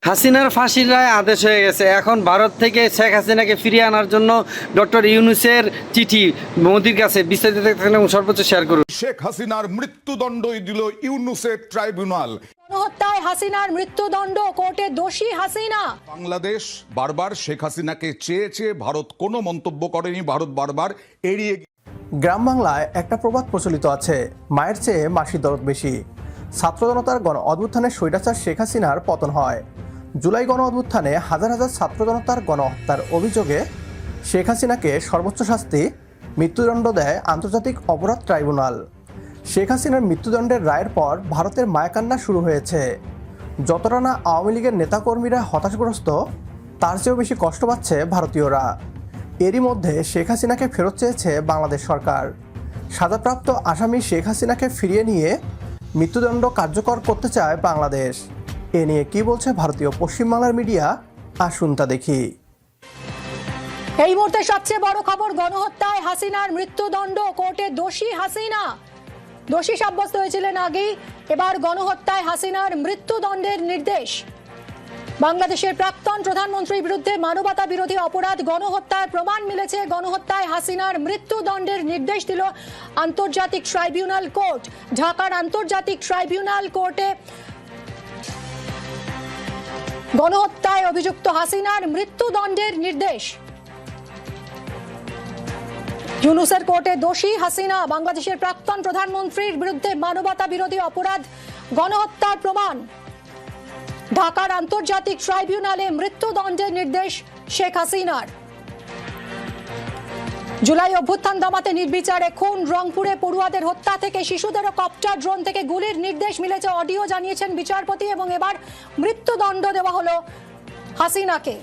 হাসিনার ফাঁসির রায় আদেশ হয়ে গেছে। এখন ভারত থেকে শেখ হাসিনাকে ফিরিয়ে আনার জন্য ডক্টর ইউনূসের চিঠি মোদির কাছে। বিস্তারিত দেখতে সর্বোচ্চ শেয়ার করুন। শেখ হাসিনার মৃত্যুদণ্ডই দিল ইউনূসের ট্রাইব্যুনাল। গণহত্যায় হাসিনার মৃত্যুদণ্ড, কোর্টে দোষী হাসিনা। বাংলাদেশ বারবার শেখ হাসিনাকে চেয়েছে, ভারত কোনো মন্তব্য করেনি, ভারত বারবার এড়িয়ে। গ্রাম বাংলায় একটা প্রবাদ প্রচলিত আছে, মায়ের চেয়ে মাসির দরদ বেশি। ছাত্র জনতার গণ অভ্যুত্থানে স্বৈরাচার শেখ হাসিনার পতন হয়। জুলাই গণ অভ্যুত্থানে হাজার হাজার ছাত্র জনতার গণহত্যার অভিযোগে শেখ হাসিনাকে সর্বোচ্চ শাস্তি মৃত্যুদণ্ড দেয় আন্তর্জাতিক অপরাধ ট্রাইব্যুনাল। শেখ হাসিনার মৃত্যুদণ্ডের রায়ের পর ভারতের মায়াকান্না শুরু হয়েছে। যতটা না আওয়ামী লীগের নেতাকর্মীরা হতাশগ্রস্ত, তার চেয়েও বেশি কষ্ট পাচ্ছে ভারতীয়রা। এরই মধ্যে শেখ হাসিনাকে ফেরত চেয়েছে বাংলাদেশ সরকার। সাজাপ্রাপ্ত আসামি শেখ হাসিনাকে ফিরিয়ে নিয়ে মৃত্যুদণ্ড কার্যকর করতে চায় বাংলাদেশ। এ নিয়ে কি বলছে ভারতীয় পশ্চিমবাংলার মিডিয়া, আসুন তা দেখি। এই মুহূর্তে সবচেয়ে বড় খবর, গণহত্যায় হাসিনার মৃত্যুদণ্ড, কোর্টে দোষী হাসিনা। দোষী সাব্যস্ত হয়েছিলেন আগেই, এবার গণহত্যায় হাসিনার মৃত্যুদণ্ডের নির্দেশ। বাংলাদেশের প্রাক্তন প্রধানমন্ত্রীর বিরুদ্ধে মানবতা বিরোধী অপরাধ গণহত্যার প্রমাণ মিলেছে। গণহত্যায় হাসিনার মৃত্যুদণ্ডের নির্দেশ দিল আন্তর্জাতিক ট্রাইব্যুনাল কোর্ট। ঢাকার আন্তর্জাতিক ট্রাইব্যুনাল কোর্টে গণহত্যায় অভিযুক্ত হাসিনার মৃত্যুদণ্ডের নির্দেশ। ইউনূসের কোর্টে দোষী হাসিনা। বাংলাদেশের প্রাক্তন প্রধানমন্ত্রীর বিরুদ্ধে মানবতা বিরোধী অপরাধ গণহত্যার প্রমাণ। ঢাকার আন্তর্জাতিক ট্রাইব্যুনালে মৃত্যুদণ্ডের নির্দেশ শেখ হাসিনার। জুলাই অভ্যুত্থান দমাতে নির্বিচারে খুন, রংপুরে পড়ুয়াদের হত্যা থেকে শিশুদেরও কপ্টার ড্রোন থেকে গুলির নির্দেশ মিলেছে, অডিও জানিয়েছেন বিচারপতি, এবং এবার মৃত্যুদণ্ড দেওয়া হলো হাসিনাকে।